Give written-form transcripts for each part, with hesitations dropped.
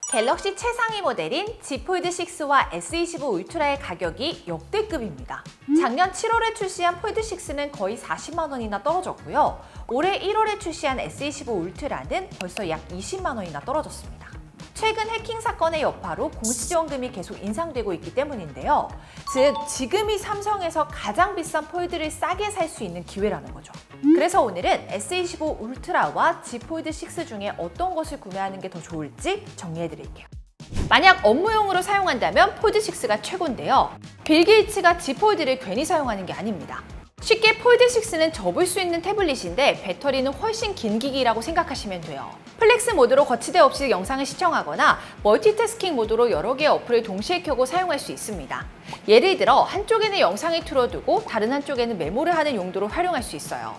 갤럭시 최상위 모델인 Z 폴드 6와 S25 울트라의 가격이 역대급입니다. 작년 7월에 출시한 폴드 6는 거의 40만 원이나 떨어졌고요. 올해 1월에 출시한 S25 울트라는 벌써 약 20만 원이나 떨어졌습니다. 최근 해킹 사건의 여파로 공시지원금이 계속 인상되고 있기 때문인데요. 즉, 지금이 삼성에서 가장 비싼 폴드를 싸게 살 수 있는 기회라는 거죠. 그래서 오늘은 S25 울트라와 Z 폴드 6 중에 어떤 것을 구매하는 게 더 좋을지 정리해드릴게요. 만약 업무용으로 사용한다면 폴드 6가 최고인데요. 빌 게이츠가 Z 폴드를 괜히 사용하는 게 아닙니다. 쉽게 폴드 6는 접을 수 있는 태블릿인데 배터리는 훨씬 긴 기기라고 생각하시면 돼요. 플렉스 모드로 거치대 없이 영상을 시청하거나 멀티태스킹 모드로 여러 개의 어플을 동시에 켜고 사용할 수 있습니다. 예를 들어 한쪽에는 영상을 틀어두고 다른 한쪽에는 메모를 하는 용도로 활용할 수 있어요.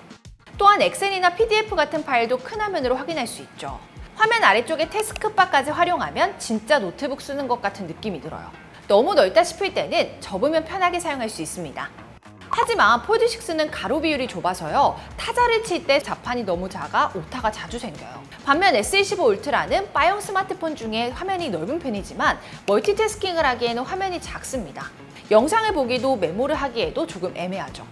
또한 엑셀이나 PDF 같은 파일도 큰 화면으로 확인할 수 있죠. 화면 아래쪽에 태스크바까지 활용하면 진짜 노트북 쓰는 것 같은 느낌이 들어요. 너무 넓다 싶을 때는 접으면 편하게 사용할 수 있습니다. 하지만 폴드 6는 가로 비율이 좁아서요. 타자를 칠 때 자판이 너무 작아 오타가 자주 생겨요. 반면 S25 울트라는 바형 스마트폰 중에 화면이 넓은 편이지만 멀티태스킹을 하기에는 화면이 작습니다. 영상을 보기도 메모를 하기에도 조금 애매하죠.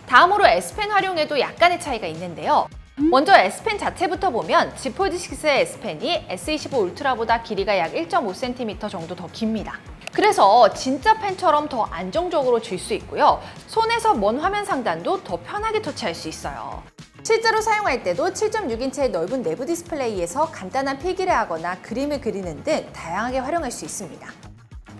다음으로 S펜 활용에도 약간의 차이가 있는데요. 먼저 S펜 자체부터 보면 Z 폴드 6의 S펜이 S25 울트라보다 길이가 약 1.5cm 정도 더 깁니다. 그래서 진짜 펜처럼 더 안정적으로 쥘 수 있고요. 손에서 먼 화면 상단도 더 편하게 터치할 수 있어요. 실제로 사용할 때도 7.6인치의 넓은 내부 디스플레이에서 간단한 필기를 하거나 그림을 그리는 등 다양하게 활용할 수 있습니다.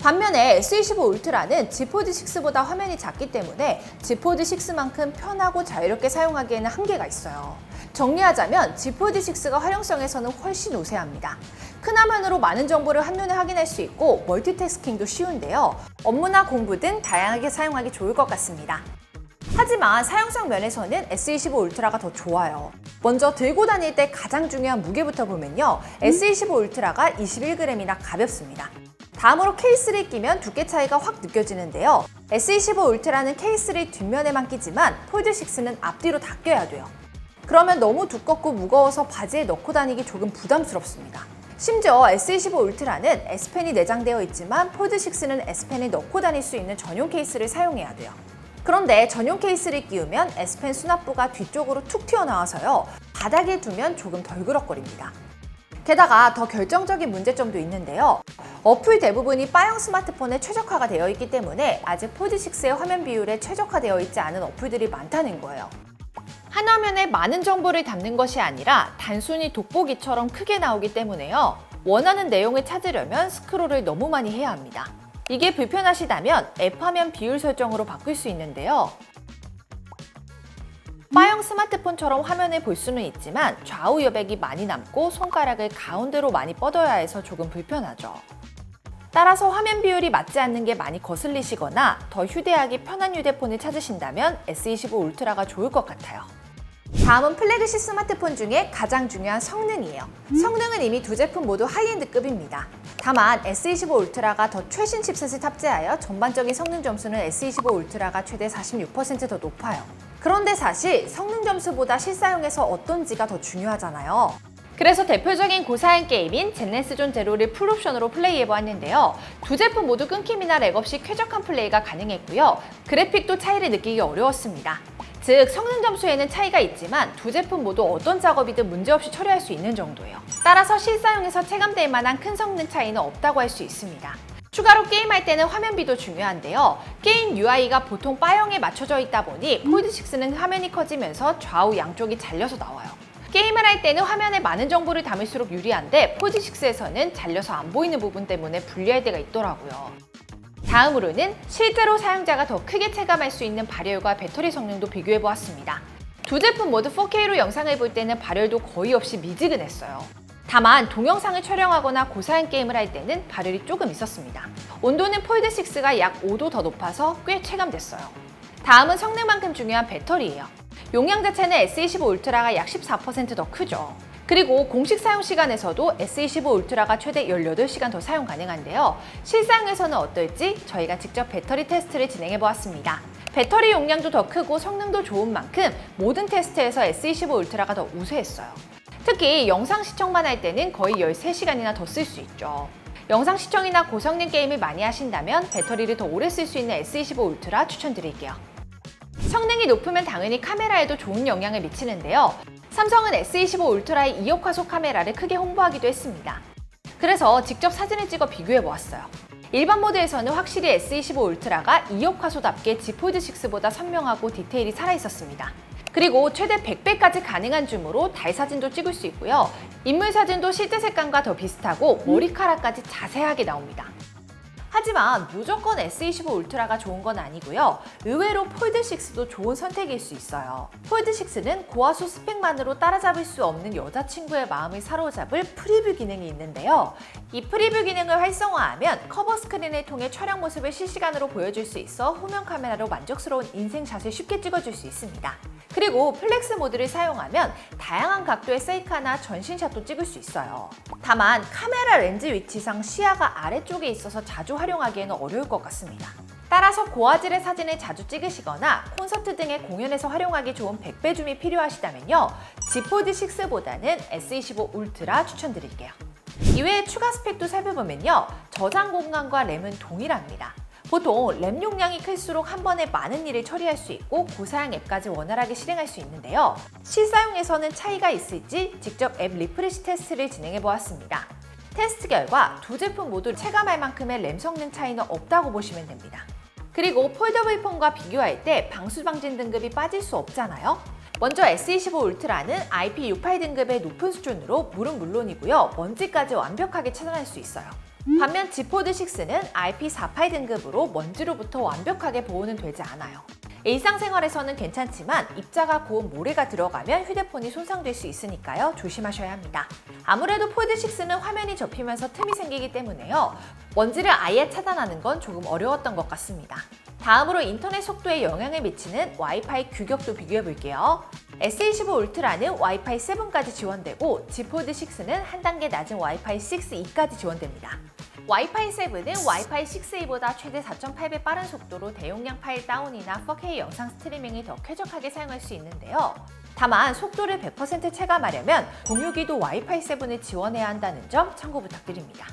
반면에 S25 울트라는 Z 폴드 6보다 화면이 작기 때문에 Z 폴드 6만큼 편하고 자유롭게 사용하기에는 한계가 있어요. 정리하자면 Z 폴드 6가 활용성에서는 훨씬 우세합니다. 큰 화면으로 많은 정보를 한눈에 확인할 수 있고 멀티태스킹도 쉬운데요. 업무나 공부 등 다양하게 사용하기 좋을 것 같습니다. 하지만 사용성 면에서는 S25 울트라가 더 좋아요. 먼저 들고 다닐 때 가장 중요한 무게부터 보면요. S25 울트라가 21g이나 가볍습니다. 다음으로 케이스를 끼면 두께 차이가 확 느껴지는데요. S25 울트라는 케이스를 뒷면에만 끼지만 폴드 6는 앞뒤로 다 껴야 돼요. 그러면 너무 두껍고 무거워서 바지에 넣고 다니기 조금 부담스럽습니다. 심지어 S25 울트라는 S펜이 내장되어 있지만 폴드 6는 S펜을 넣고 다닐 수 있는 전용 케이스를 사용해야 돼요. 그런데 전용 케이스를 끼우면 S펜 수납부가 뒤쪽으로 툭 튀어나와서요. 바닥에 두면 조금 덜 그럭거립니다. 게다가 더 결정적인 문제점도 있는데요. 어플 대부분이 바형 스마트폰에 최적화가 되어 있기 때문에 아직 폴드 6의 화면 비율에 최적화되어 있지 않은 어플들이 많다는 거예요. 한 화면에 많은 정보를 담는 것이 아니라 단순히 돋보기처럼 크게 나오기 때문에요. 원하는 내용을 찾으려면 스크롤을 너무 많이 해야 합니다. 이게 불편하시다면 앱 화면 비율 설정으로 바꿀 수 있는데요. 바형 스마트폰처럼 화면을 볼 수는 있지만 좌우 여백이 많이 남고 손가락을 가운데로 많이 뻗어야 해서 조금 불편하죠. 따라서 화면 비율이 맞지 않는 게 많이 거슬리시거나 더 휴대하기 편한 휴대폰을 찾으신다면 S25 울트라가 좋을 것 같아요. 다음은 플래그십 스마트폰 중에 가장 중요한 성능이에요. 성능은 이미 두 제품 모두 하이엔드급입니다. 다만 S25 울트라가 더 최신 칩셋을 탑재하여 전반적인 성능 점수는 S25 울트라가 최대 46% 더 높아요. 그런데 사실 성능 점수보다 실사용에서 어떤지가 더 중요하잖아요. 그래서 대표적인 고사양 게임인 젠네스존 제로를 풀옵션으로 플레이해보았는데요. 두 제품 모두 끊김이나 렉 없이 쾌적한 플레이가 가능했고요. 그래픽도 차이를 느끼기 어려웠습니다. 즉, 성능 점수에는 차이가 있지만 두 제품 모두 어떤 작업이든 문제없이 처리할 수 있는 정도예요. 따라서 실사용에서 체감될 만한 큰 성능 차이는 없다고 할 수 있습니다. 추가로 게임할 때는 화면비도 중요한데요. 게임 UI가 보통 바형에 맞춰져 있다 보니 폴드 6는 화면이 커지면서 좌우 양쪽이 잘려서 나와요. 게임을 할 때는 화면에 많은 정보를 담을수록 유리한데 폴드 6에서는 잘려서 안 보이는 부분 때문에 불리할 때가 있더라고요. 다음으로는 실제로 사용자가 더 크게 체감할 수 있는 발열과 배터리 성능도 비교해보았습니다. 두 제품 모두 4K로 영상을 볼 때는 발열도 거의 없이 미지근했어요. 다만 동영상을 촬영하거나 고사양 게임을 할 때는 발열이 조금 있었습니다. 온도는 폴드 6가 약 5도 더 높아서 꽤 체감됐어요. 다음은 성능만큼 중요한 배터리예요. 용량 자체는 S25 울트라가 약 14% 더 크죠. 그리고 공식 사용 시간에서도 S25 울트라가 최대 18시간 더 사용 가능한데요. 실사용에서는 어떨지 저희가 직접 배터리 테스트를 진행해 보았습니다. 배터리 용량도 더 크고 성능도 좋은 만큼 모든 테스트에서 S25 울트라가 더 우세했어요. 특히 영상 시청만 할 때는 거의 13시간이나 더 쓸 수 있죠. 영상 시청이나 고성능 게임을 많이 하신다면 배터리를 더 오래 쓸 수 있는 S25 울트라 추천드릴게요. 성능이 높으면 당연히 카메라에도 좋은 영향을 미치는데요. 삼성은 S25 울트라의 2억 화소 카메라를 크게 홍보하기도 했습니다. 그래서 직접 사진을 찍어 비교해보았어요. 일반 모드에서는 확실히 S25 울트라가 2억 화소답게 Z 폴드 6보다 선명하고 디테일이 살아있었습니다. 그리고 최대 100배까지 가능한 줌으로 달 사진도 찍을 수 있고요. 인물 사진도 실제 색감과 더 비슷하고 머리카락까지 자세하게 나옵니다. 하지만 무조건 S25 울트라가 좋은 건 아니고요. 의외로 폴드6도 좋은 선택일 수 있어요. 폴드6는 고화소 스펙만으로 따라잡을 수 없는 여자친구의 마음을 사로잡을 프리뷰 기능이 있는데요. 이 프리뷰 기능을 활성화하면 커버 스크린을 통해 촬영 모습을 실시간으로 보여줄 수 있어 후면 카메라로 만족스러운 인생샷을 쉽게 찍어줄 수 있습니다. 그리고 플렉스 모드를 사용하면 다양한 각도의 셀카나 전신샷도 찍을 수 있어요. 다만 카메라 렌즈 위치상 시야가 아래쪽에 있어서 자주 활용하기에는 어려울 것 같습니다. 따라서 고화질의 사진을 자주 찍으시거나 콘서트 등의 공연에서 활용하기 좋은 100배 줌이 필요하시다면요. Z 폴드 6보다는 S25 울트라 추천드릴게요. 이외에 추가 스펙도 살펴보면요. 저장 공간과 램은 동일합니다. 보통 램 용량이 클수록 한 번에 많은 일을 처리할 수 있고 고사양 앱까지 원활하게 실행할 수 있는데요. 실사용에서는 차이가 있을지 직접 앱 리프레시 테스트를 진행해 보았습니다. 테스트 결과 두 제품 모두 체감할 만큼의 램 성능 차이는 없다고 보시면 됩니다. 그리고 폴더블 폰과 비교할 때 방수 방진 등급이 빠질 수 없잖아요. 먼저 S25 울트라는 IP68 등급의 높은 수준으로 물은 물론이고요. 먼지까지 완벽하게 차단할 수 있어요. 반면 Z 폴드 6는 IP48 등급으로 먼지로부터 완벽하게 보호는 되지 않아요. 일상생활에서는 괜찮지만 입자가 고운 모래가 들어가면 휴대폰이 손상될 수 있으니까요. 조심하셔야 합니다. 아무래도 폴드 6는 화면이 접히면서 틈이 생기기 때문에요. 먼지를 아예 차단하는 건 조금 어려웠던 것 같습니다. 다음으로 인터넷 속도에 영향을 미치는 와이파이 규격도 비교해 볼게요. S25 울트라는 와이파이 7까지 지원되고 Z 폴드 6는 한 단계 낮은 와이파이 6E까지 지원됩니다. 와이파이 7은 와이파이 6E보다 최대 4.8배 빠른 속도로 대용량 파일 다운이나 4K 영상 스트리밍을 더 쾌적하게 사용할 수 있는데요. 다만 속도를 100% 체감하려면 공유기도 와이파이 7을 지원해야 한다는 점 참고 부탁드립니다.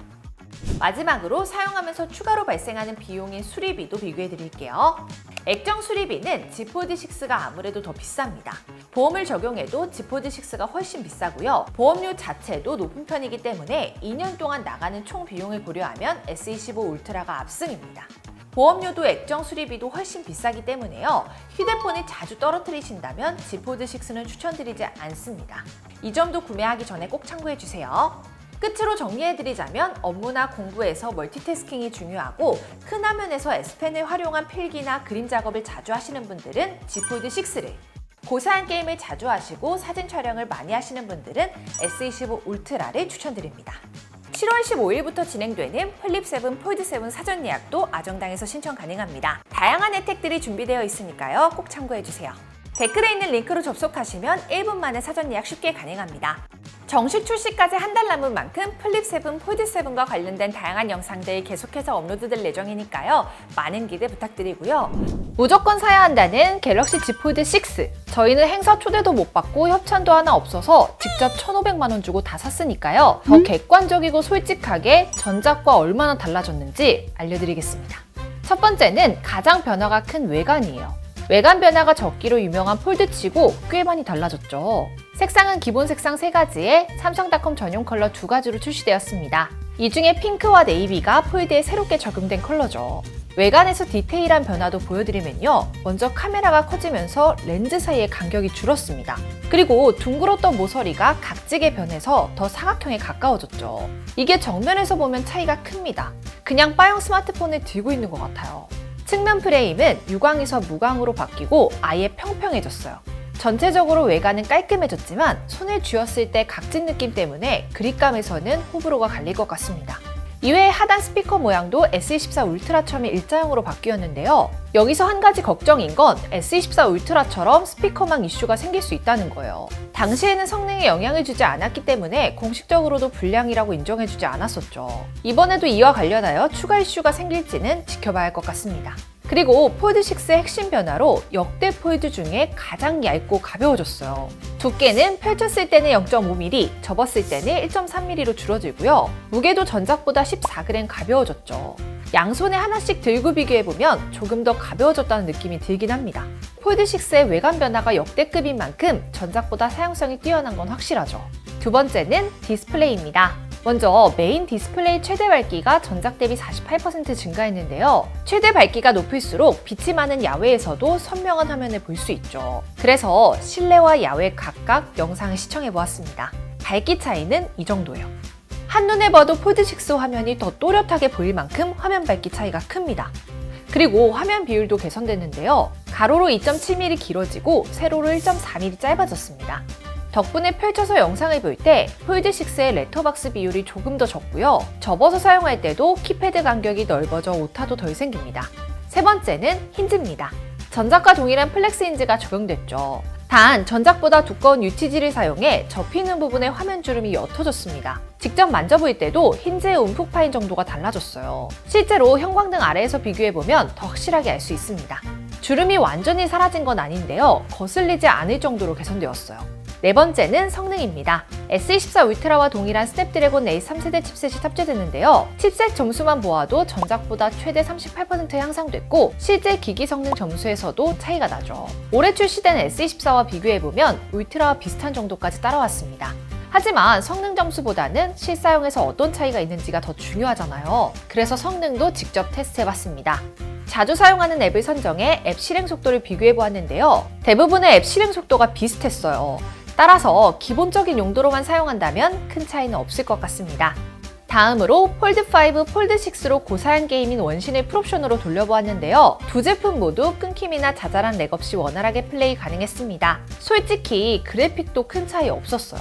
마지막으로 사용하면서 추가로 발생하는 비용인 수리비도 비교해 드릴게요. 액정 수리비는 Z 폴드 6가 아무래도 더 비쌉니다. 보험을 적용해도 Z 폴드 6가 훨씬 비싸고요. 보험료 자체도 높은 편이기 때문에 2년 동안 나가는 총 비용을 고려하면 S25 울트라가 압승입니다. 보험료도 액정 수리비도 훨씬 비싸기 때문에요. 휴대폰을 자주 떨어뜨리신다면 Z 폴드 6는 추천드리지 않습니다. 이 점도 구매하기 전에 꼭 참고해주세요. 끝으로 정리해드리자면 업무나 공부에서 멀티태스킹이 중요하고 큰 화면에서 S펜을 활용한 필기나 그림 작업을 자주 하시는 분들은 Z 폴드 6를, 고사양 게임을 자주 하시고 사진 촬영을 많이 하시는 분들은 S25 울트라를 추천드립니다. 7월 15일부터 진행되는 플립 7 폴드 7 사전 예약도 아정당에서 신청 가능합니다. 다양한 혜택들이 준비되어 있으니까요. 꼭 참고해주세요. 댓글에 있는 링크로 접속하시면 1분 만에 사전 예약 쉽게 가능합니다. 정식 출시까지 한 달 남은 만큼 플립 7, 폴드 7과 관련된 다양한 영상들 계속해서 업로드될 예정이니까요. 많은 기대 부탁드리고요. 무조건 사야 한다는 갤럭시 Z 폴드 6. 저희는 행사 초대도 못 받고 협찬도 하나 없어서 직접 1,500만 원 주고 다 샀으니까요. 더 객관적이고 솔직하게 전작과 얼마나 달라졌는지 알려드리겠습니다. 첫 번째는 가장 변화가 큰 외관이에요. 외관 변화가 적기로 유명한 폴드치고 꽤 많이 달라졌죠. 색상은 기본 색상 3가지에 삼성닷컴 전용 컬러 2가지로 출시되었습니다. 이 중에 핑크와 네이비가 폴드에 새롭게 적용된 컬러죠. 외관에서 디테일한 변화도 보여드리면요. 먼저 카메라가 커지면서 렌즈 사이의 간격이 줄었습니다. 그리고 둥글었던 모서리가 각지게 변해서 더 사각형에 가까워졌죠. 이게 정면에서 보면 차이가 큽니다. 그냥 바형 스마트폰을 들고 있는 것 같아요. 측면 프레임은 유광에서 무광으로 바뀌고 아예 평평해졌어요. 전체적으로 외관은 깔끔해졌지만 손을 쥐었을 때 각진 느낌 때문에 그립감에서는 호불호가 갈릴 것 같습니다. 이외에 하단 스피커 모양도 S24 울트라처럼 일자형으로 바뀌었는데요. 여기서 한 가지 걱정인 건 S24 울트라처럼 스피커망 이슈가 생길 수 있다는 거예요. 당시에는 성능에 영향을 주지 않았기 때문에 공식적으로도 불량이라고 인정해주지 않았었죠. 이번에도 이와 관련하여 추가 이슈가 생길지는 지켜봐야 할 것 같습니다. 그리고 폴드 6의 핵심 변화로 역대 폴드 중에 가장 얇고 가벼워졌어요. 두께는 펼쳤을 때는 0.5mm, 접었을 때는 1.3mm로 줄어들고요. 무게도 전작보다 14g 가벼워졌죠. 양손에 하나씩 들고 비교해보면 조금 더 가벼워졌다는 느낌이 들긴 합니다. 폴드 6의 외관 변화가 역대급인 만큼 전작보다 사용성이 뛰어난 건 확실하죠. 두 번째는 디스플레이입니다. 먼저 메인 디스플레이 최대 밝기가 전작 대비 48% 증가했는데요. 최대 밝기가 높을수록 빛이 많은 야외에서도 선명한 화면을 볼 수 있죠. 그래서 실내와 야외 각각 영상을 시청해 보았습니다. 밝기 차이는 이 정도예요. 한눈에 봐도 폴드 6 화면이 더 또렷하게 보일 만큼 화면 밝기 차이가 큽니다. 그리고 화면 비율도 개선됐는데요. 가로로 2.7mm 길어지고 세로로 1.4mm 짧아졌습니다. 덕분에 펼쳐서 영상을 볼 때 폴드 6의 레터박스 비율이 조금 더 적고요. 접어서 사용할 때도 키패드 간격이 넓어져 오타도 덜 생깁니다. 세 번째는 힌지입니다. 전작과 동일한 플렉스 힌지가 적용됐죠. 단 전작보다 두꺼운 UTG를 사용해 접히는 부분의 화면 주름이 옅어졌습니다. 직접 만져볼 때도 힌지의 움푹 파인 정도가 달라졌어요. 실제로 형광등 아래에서 비교해보면 더 확실하게 알 수 있습니다. 주름이 완전히 사라진 건 아닌데요. 거슬리지 않을 정도로 개선되었어요. 네 번째는 성능입니다. S24 울트라와 동일한 스냅드래곤 A 3세대 칩셋이 탑재됐는데요. 칩셋 점수만 보아도 전작보다 최대 38% 향상됐고 실제 기기 성능 점수에서도 차이가 나죠. 올해 출시된 S24와 비교해보면 울트라와 비슷한 정도까지 따라왔습니다. 하지만 성능 점수보다는 실사용에서 어떤 차이가 있는지가 더 중요하잖아요. 그래서 성능도 직접 테스트해봤습니다. 자주 사용하는 앱을 선정해 앱 실행 속도를 비교해보았는데요. 대부분의 앱 실행 속도가 비슷했어요. 따라서 기본적인 용도로만 사용한다면 큰 차이는 없을 것 같습니다. 다음으로 폴드5, 폴드6로 고사양 게임인 원신을 풀옵션으로 돌려보았는데요. 두 제품 모두 끊김이나 자잘한 렉 없이 원활하게 플레이 가능했습니다. 솔직히 그래픽도 큰 차이 없었어요.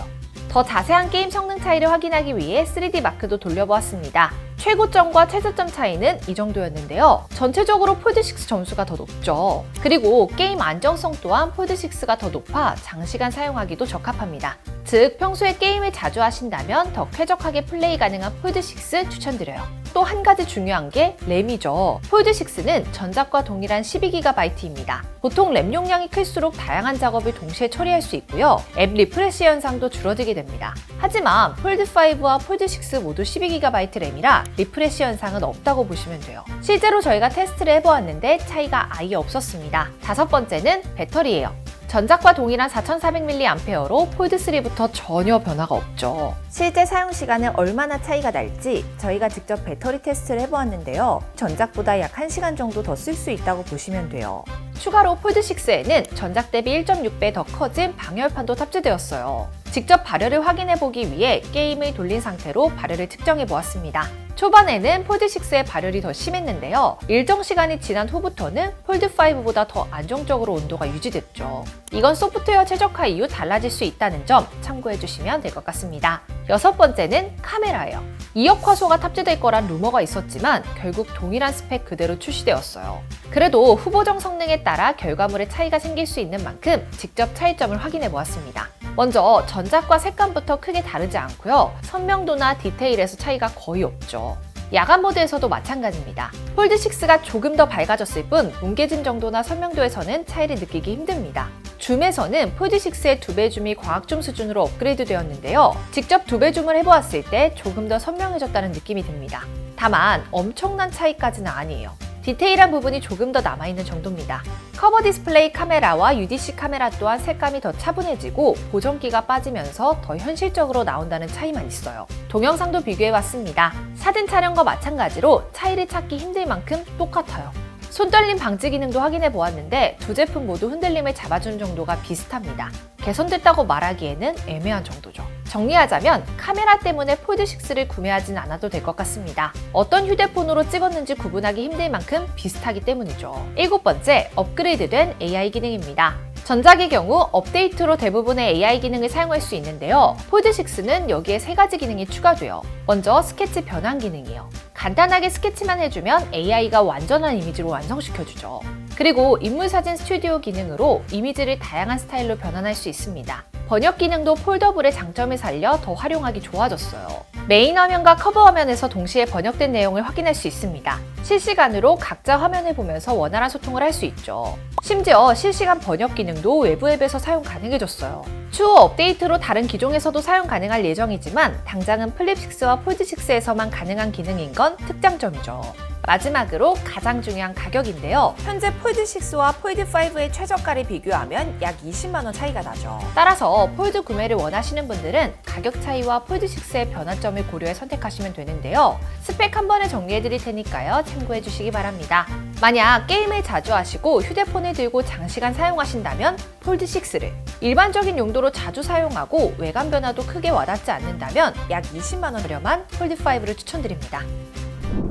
더 자세한 게임 성능 차이를 확인하기 위해 3D 마크도 돌려보았습니다. 최고점과 최저점 차이는 이 정도였는데요. 전체적으로 폴드6 점수가 더 높죠. 그리고 게임 안정성 또한 폴드6가 더 높아 장시간 사용하기도 적합합니다. 즉 평소에 게임을 자주 하신다면 더 쾌적하게 플레이 가능한 폴드6 추천드려요. 또 한 가지 중요한 게 램이죠. 폴드6는 전작과 동일한 12GB입니다. 보통 램 용량이 클수록 다양한 작업을 동시에 처리할 수 있고요. 앱 리프레시 현상도 줄어들게 됩니다. 하지만 폴드5와 폴드6 모두 12GB 램이라 리프레시 현상은 없다고 보시면 돼요. 실제로 저희가 테스트를 해보았는데 차이가 아예 없었습니다. 다섯 번째는 배터리예요. 전작과 동일한 4400mAh로 폴드3부터 전혀 변화가 없죠. 실제 사용 시간은 얼마나 차이가 날지 저희가 직접 배터리 테스트를 해보았는데요. 전작보다 약 1시간 정도 더 쓸 수 있다고 보시면 돼요. 추가로 폴드6에는 전작 대비 1.6배 더 커진 방열판도 탑재되었어요. 직접 발열을 확인해보기 위해 게임을 돌린 상태로 발열을 측정해보았습니다. 초반에는 폴드6의 발열이 더 심했는데요. 일정 시간이 지난 후부터는 폴드5보다 더 안정적으로 온도가 유지됐죠. 이건 소프트웨어 최적화 이후 달라질 수 있다는 점 참고해주시면 될 것 같습니다. 여섯 번째는 카메라예요. 2억 화소가 탑재될 거란 루머가 있었지만 결국 동일한 스펙 그대로 출시되었어요. 그래도 후보정 성능에 따라 결과물에 차이가 생길 수 있는 만큼 직접 차이점을 확인해 보았습니다. 먼저 전작과 색감부터 크게 다르지 않고요. 선명도나 디테일에서 차이가 거의 없죠. 야간 모드에서도 마찬가지입니다. 폴드6가 조금 더 밝아졌을 뿐 뭉개짐 정도나 선명도에서는 차이를 느끼기 힘듭니다. 줌에서는 폴드6의 2배 줌이 광학줌 수준으로 업그레이드 되었는데요. 직접 2배 줌을 해보았을 때 조금 더 선명해졌다는 느낌이 듭니다. 다만 엄청난 차이까지는 아니에요. 디테일한 부분이 조금 더 남아있는 정도입니다. 커버 디스플레이 카메라와 UDC 카메라 또한 색감이 더 차분해지고 보정기가 빠지면서 더 현실적으로 나온다는 차이만 있어요. 동영상도 비교해봤습니다. 사진 촬영과 마찬가지로 차이를 찾기 힘들 만큼 똑같아요. 손떨림 방지 기능도 확인해 보았는데 두 제품 모두 흔들림을 잡아주는 정도가 비슷합니다. 개선됐다고 말하기에는 애매한 정도죠. 정리하자면 카메라 때문에 폴드6를 구매하진 않아도 될 것 같습니다. 어떤 휴대폰으로 찍었는지 구분하기 힘들 만큼 비슷하기 때문이죠. 일곱 번째, 업그레이드된 AI 기능입니다. 전작의 경우 업데이트로 대부분의 AI 기능을 사용할 수 있는데요. 폴드6는 여기에 세 가지 기능이 추가돼요. 먼저 스케치 변환 기능이에요. 간단하게 스케치만 해주면 AI가 완전한 이미지로 완성시켜주죠. 그리고 인물사진 스튜디오 기능으로 이미지를 다양한 스타일로 변환할 수 있습니다. 번역 기능도 폴더블의 장점을 살려 더 활용하기 좋아졌어요. 메인 화면과 커버 화면에서 동시에 번역된 내용을 확인할 수 있습니다. 실시간으로 각자 화면을 보면서 원활한 소통을 할 수 있죠. 심지어 실시간 번역 기능도 외부 앱에서 사용 가능해졌어요. 추후 업데이트로 다른 기종에서도 사용 가능할 예정이지만 당장은 플립6와 폴드6에서만 가능한 기능인 건 특장점이죠. 마지막으로 가장 중요한 가격인데요. 현재 폴드6와 폴드5의 최저가를 비교하면 약 20만 원 차이가 나죠. 따라서 폴드 구매를 원하시는 분들은 가격 차이와 폴드6의 변화점을 고려해 선택하시면 되는데요. 스펙 한 번에 정리해 드릴 테니까요. 참고해 주시기 바랍니다. 만약 게임을 자주 하시고 휴대폰을 들고 장시간 사용하신다면 폴드6를, 일반적인 용도로 자주 사용하고 외관 변화도 크게 와닿지 않는다면 약 20만 원으로만 폴드5를 추천드립니다.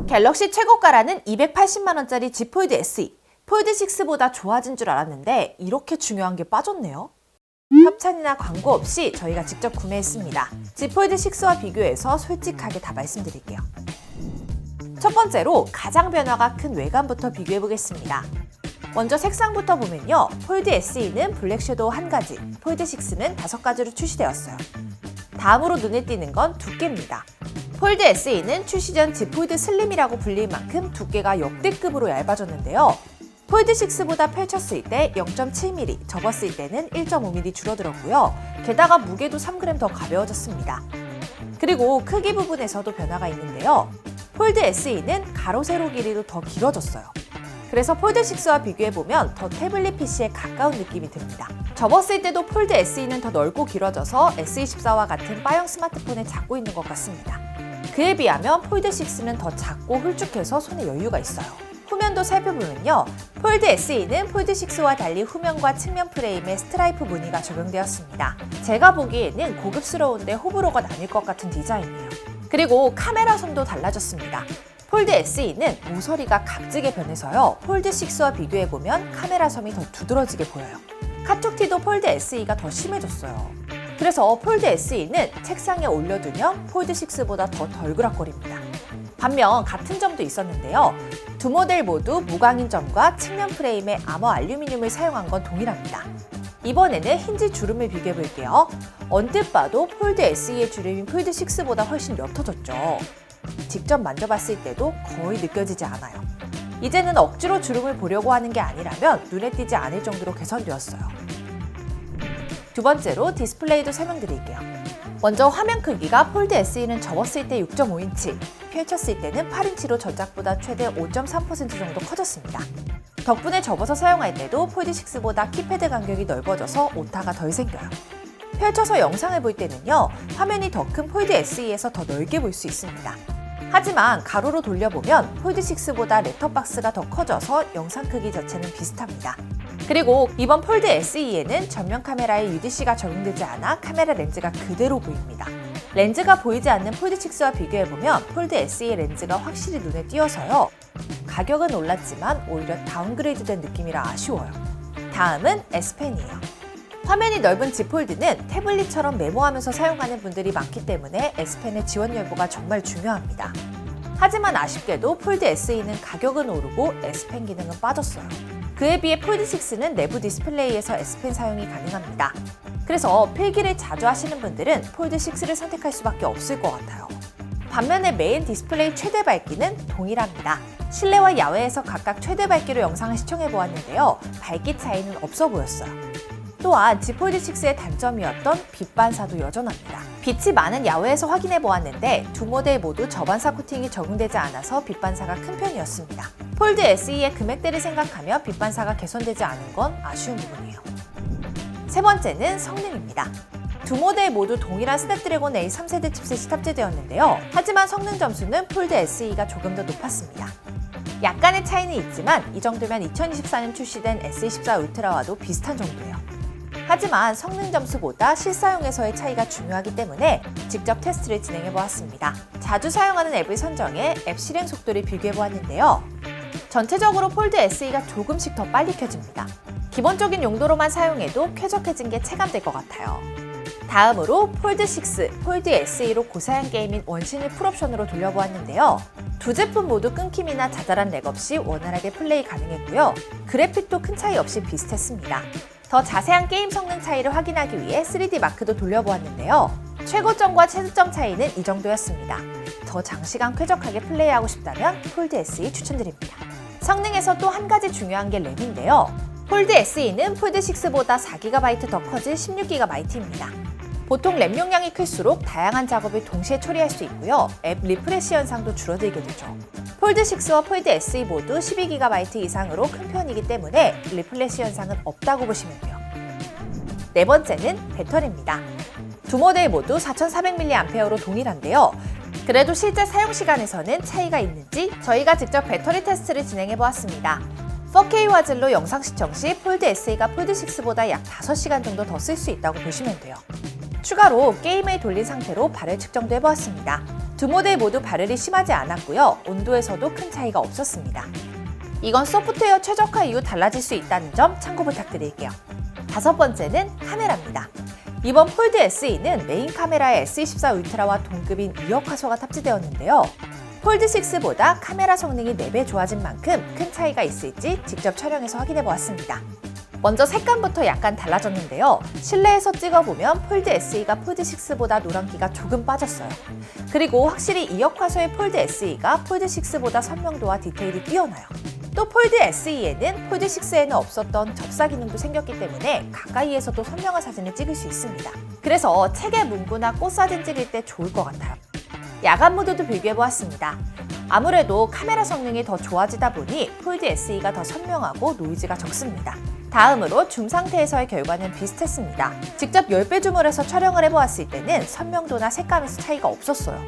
갤럭시 최고가라는 280만원짜리 Z 폴드 SE, 폴드6보다 좋아진 줄 알았는데 이렇게 중요한 게 빠졌네요. 협찬이나 광고 없이 저희가 직접 구매했습니다. Z 폴드6와 비교해서 솔직하게 다 말씀드릴게요. 첫 번째로 가장 변화가 큰 외관부터 비교해 보겠습니다. 먼저 색상부터 보면요. 폴드 SE는 블랙 섀도우 1가지, 폴드6는 5가지로 출시되었어요. 다음으로 눈에 띄는 건 두께입니다. 폴드 SE는 출시 전 Z 폴드 슬림이라고 불릴 만큼 두께가 역대급으로 얇아졌는데요. 폴드6보다 펼쳤을 때 0.7mm, 접었을 때는 1.5mm 줄어들었고요. 게다가 무게도 3g 더 가벼워졌습니다. 그리고 크기 부분에서도 변화가 있는데요. 폴드 SE는 가로 세로 길이도 더 길어졌어요. 그래서 폴드6와 비교해보면 더 태블릿 PC에 가까운 느낌이 듭니다. 접었을 때도 폴드 SE는 더 넓고 길어져서 S24와 같은 바형 스마트폰에 잡고 있는 것 같습니다. 그에 비하면 폴드6는 더 작고 홀쭉해서 손에 여유가 있어요. 후면도 살펴보면요. 폴드 SE는 폴드6와 달리 후면과 측면 프레임에 스트라이프 무늬가 적용되었습니다. 제가 보기에는 고급스러운데 호불호가 나뉠 것 같은 디자인이에요. 그리고 카메라 선도 달라졌습니다. 폴드 SE는 모서리가 각지게 변해서요. 폴드6와 비교해보면 카메라 섬이 더 두드러지게 보여요. 카툭티도 폴드 SE가 더 심해졌어요. 그래서 폴드 SE는 책상에 올려두면 폴드6보다 더 덜그락거립니다. 반면 같은 점도 있었는데요. 두 모델 모두 무광인 점과 측면 프레임에 아머 알루미늄을 사용한 건 동일합니다. 이번에는 힌지 주름을 비교해 볼게요. 언뜻 봐도 폴드 SE의 주름이 폴드6보다 훨씬 옅어졌죠. 직접 만져봤을 때도 거의 느껴지지 않아요. 이제는 억지로 주름을 보려고 하는 게 아니라면 눈에 띄지 않을 정도로 개선되었어요. 두 번째로 디스플레이도 설명드릴게요. 먼저 화면 크기가 폴드 SE는 접었을 때 6.5인치, 펼쳤을 때는 8인치로 전작보다 최대 5.3% 정도 커졌습니다. 덕분에 접어서 사용할 때도 폴드6보다 키패드 간격이 넓어져서 오타가 덜 생겨요. 펼쳐서 영상을 볼 때는요, 화면이 더 큰 폴드 SE에서 더 넓게 볼 수 있습니다. 하지만 가로로 돌려보면 폴드6보다 래터박스가 더 커져서 영상 크기 자체는 비슷합니다. 그리고 이번 폴드 SE에는 전면 카메라에 UDC가 적용되지 않아 카메라 렌즈가 그대로 보입니다. 렌즈가 보이지 않는 폴드6와 비교해보면 폴드 SE의 렌즈가 확실히 눈에 띄어서요. 가격은 올랐지만 오히려 다운그레이드된 느낌이라 아쉬워요. 다음은 S펜이에요. 화면이 넓은 Z 폴드는 태블릿처럼 메모하면서 사용하는 분들이 많기 때문에 S펜의 지원 여부가 정말 중요합니다. 하지만 아쉽게도 폴드 SE는 가격은 오르고 S펜 기능은 빠졌어요. 그에 비해 폴드6는 내부 디스플레이에서 S펜 사용이 가능합니다. 그래서 필기를 자주 하시는 분들은 폴드6를 선택할 수밖에 없을 것 같아요. 반면에 메인 디스플레이 최대 밝기는 동일합니다. 실내와 야외에서 각각 최대 밝기로 영상을 시청해 보았는데요. 밝기 차이는 없어 보였어요. 또한 Z 폴드6의 단점이었던 빛 반사도 여전합니다. 빛이 많은 야외에서 확인해 보았는데 두 모델 모두 저반사 코팅이 적용되지 않아서 빛 반사가 큰 편이었습니다. 폴드 SE의 금액대를 생각하며 빛 반사가 개선되지 않은 건 아쉬운 부분이에요. 세 번째는 성능입니다. 두 모델 모두 동일한 스냅드래곤 A 3세대 칩셋이 탑재되었는데요. 하지만 성능 점수는 폴드 SE가 조금 더 높았습니다. 약간의 차이는 있지만 이 정도면 2024년 출시된 S24 울트라와도 비슷한 정도예요. 하지만 성능 점수보다 실사용에서의 차이가 중요하기 때문에 직접 테스트를 진행해 보았습니다. 자주 사용하는 앱을 선정해 앱 실행 속도를 비교해 보았는데요. 전체적으로 폴드 SE가 조금씩 더 빨리 켜집니다. 기본적인 용도로만 사용해도 쾌적해진 게 체감될 것 같아요. 다음으로 폴드6, 폴드 SE로 고사양 게임인 원신을 풀옵션으로 돌려보았는데요. 두 제품 모두 끊김이나 자잘한 렉 없이 원활하게 플레이 가능했고요. 그래픽도 큰 차이 없이 비슷했습니다. 더 자세한 게임 성능 차이를 확인하기 위해 3D 마크도 돌려보았는데요. 최고점과 최저점 차이는 이 정도였습니다. 더 장시간 쾌적하게 플레이하고 싶다면 폴드 SE 추천드립니다. 성능에서 또 한 가지 중요한 게 램인데요. 폴드 SE는 폴드 6보다 4GB 더 커진 16GB입니다. 보통 램 용량이 클수록 다양한 작업을 동시에 처리할 수 있고요. 앱 리프레시 현상도 줄어들게 되죠. 폴드 6와 폴드 SE 모두 12GB 이상으로 큰 편이기 때문에 리프레시 현상은 없다고 보시면 돼요. 네 번째는 배터리입니다. 두 모델 모두 4400mAh로 동일한데요. 그래도 실제 사용 시간에서는 차이가 있는지 저희가 직접 배터리 테스트를 진행해 보았습니다. 4K 화질로 영상 시청 시 폴드 SE가 폴드 6보다 약 5시간 정도 더 쓸 수 있다고 보시면 돼요. 추가로 게임을 돌린 상태로 발열 측정도 해보았습니다. 두 모델 모두 발열이 심하지 않았고요. 온도에서도 큰 차이가 없었습니다. 이건 소프트웨어 최적화 이후 달라질 수 있다는 점 참고 부탁드릴게요. 다섯 번째는 카메라입니다. 이번 폴드 SE는 메인 카메라에 S24 울트라와 동급인 2억 화소가 탑재되었는데요. 폴드 6보다 카메라 성능이 4배 좋아진 만큼 큰 차이가 있을지 직접 촬영해서 확인해 보았습니다. 먼저 색감부터 약간 달라졌는데요. 실내에서 찍어보면 폴드 SE가 폴드 6보다 노란기가 조금 빠졌어요. 그리고 확실히 2억 화소의 폴드 SE가 폴드 6보다 선명도와 디테일이 뛰어나요. 또 폴드 SE에는 폴드 6에는 없었던 접사 기능도 생겼기 때문에 가까이에서도 선명한 사진을 찍을 수 있습니다. 그래서 책에 문구나 꽃 사진 찍을 때 좋을 것 같아요. 야간 모드도 비교해보았습니다. 아무래도 카메라 성능이 더 좋아지다 보니 폴드 SE가 더 선명하고 노이즈가 적습니다. 다음으로 줌 상태에서의 결과는 비슷했습니다. 직접 10배 줌을 해서 촬영을 해보았을 때는 선명도나 색감에서 차이가 없었어요.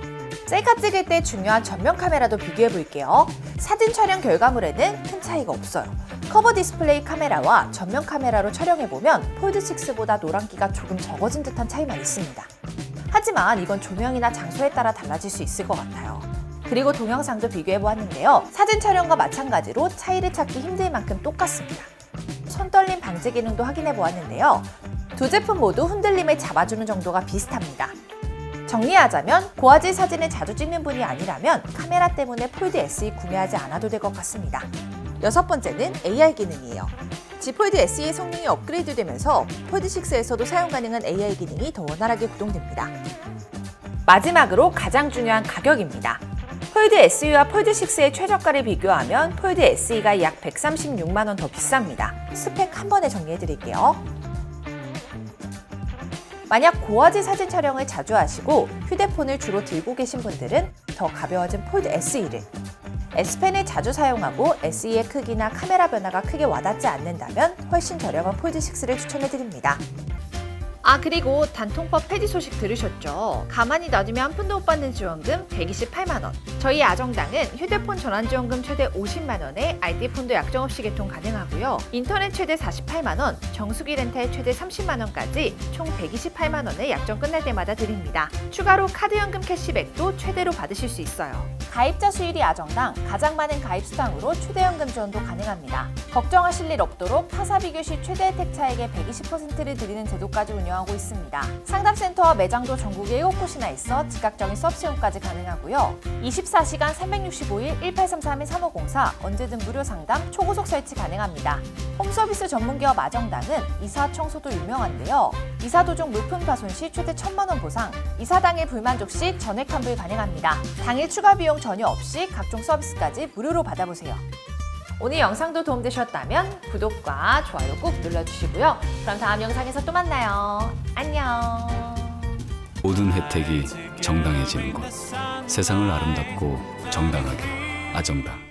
셀카 찍을 때 중요한 전면 카메라도 비교해 볼게요. 사진 촬영 결과물에는 큰 차이가 없어요. 커버 디스플레이 카메라와 전면 카메라로 촬영해보면 폴드 6보다 노란기가 조금 적어진 듯한 차이만 있습니다. 하지만 이건 조명이나 장소에 따라 달라질 수 있을 것 같아요. 그리고 동영상도 비교해 보았는데요. 사진 촬영과 마찬가지로 차이를 찾기 힘들 만큼 똑같습니다. 손떨림 방지 기능도 확인해 보았는데요. 두 제품 모두 흔들림을 잡아주는 정도가 비슷합니다. 정리하자면 고화질 사진을 자주 찍는 분이 아니라면 카메라 때문에 폴드 SE 구매하지 않아도 될 것 같습니다. 여섯 번째는 AR 기능이에요. G 폴드 SE의 성능이 업그레이드되면서 폴드 6에서도 사용 가능한 AR 기능이 더 원활하게 구동됩니다. 마지막으로 가장 중요한 가격입니다. 폴드 SE와 폴드 6의 최저가를 비교하면 폴드 SE가 약 136만 원 더 비쌉니다. 스펙 한 번에 정리해 드릴게요. 만약 고화질 사진 촬영을 자주 하시고 휴대폰을 주로 들고 계신 분들은 더 가벼워진 폴드 SE를, S펜을 자주 사용하고 SE의 크기나 카메라 변화가 크게 와닿지 않는다면 훨씬 저렴한 폴드 6를 추천해 드립니다. 그리고 단통법 폐지 소식 들으셨죠? 가만히 놔두면 한 푼도 못 받는 지원금 128만 원. 저희 아정당은 휴대폰 전환지원금 최대 50만 원에 알뜰폰도 약정 없이 개통 가능하고요. 인터넷 최대 48만 원, 정수기 렌탈 최대 30만 원까지 총 128만 원을 약정 끝날 때마다 드립니다. 추가로 카드연금 캐시백도 최대로 받으실 수 있어요. 가입자 수일이 아정당 가장 많은 가입 수당으로 초대연금 지원도 가능합니다. 걱정하실 일 없도록 타사 비교 시 최대 혜택 차액의 120%를 드리는 제도까지 운영하고 있습니다. 상담센터와 매장도 전국에 7곳이나 있어 즉각적인 서비스용까지 가능하고요. 24시간 365일 1833-3504 언제든 무료 상담, 초고속 설치 가능합니다. 홈서비스 전문기업 아정당은 이사 청소도 유명한데요. 이사 도중 물품 파손 시 최대 1,000만 원 보상, 이사 당일 불만족 시 전액 환불 가능합니다. 당일 추가 비용 전혀 없이 각종 서비스까지 무료로 받아보세요. 오늘 영상도 도움되셨다면 구독과 좋아요 꾹 눌러주시고요. 그럼 다음 영상에서 또 만나요. 안녕. 모든 혜택이 정당해지는 곳. 세상을 아름답고 정당하게 아정당.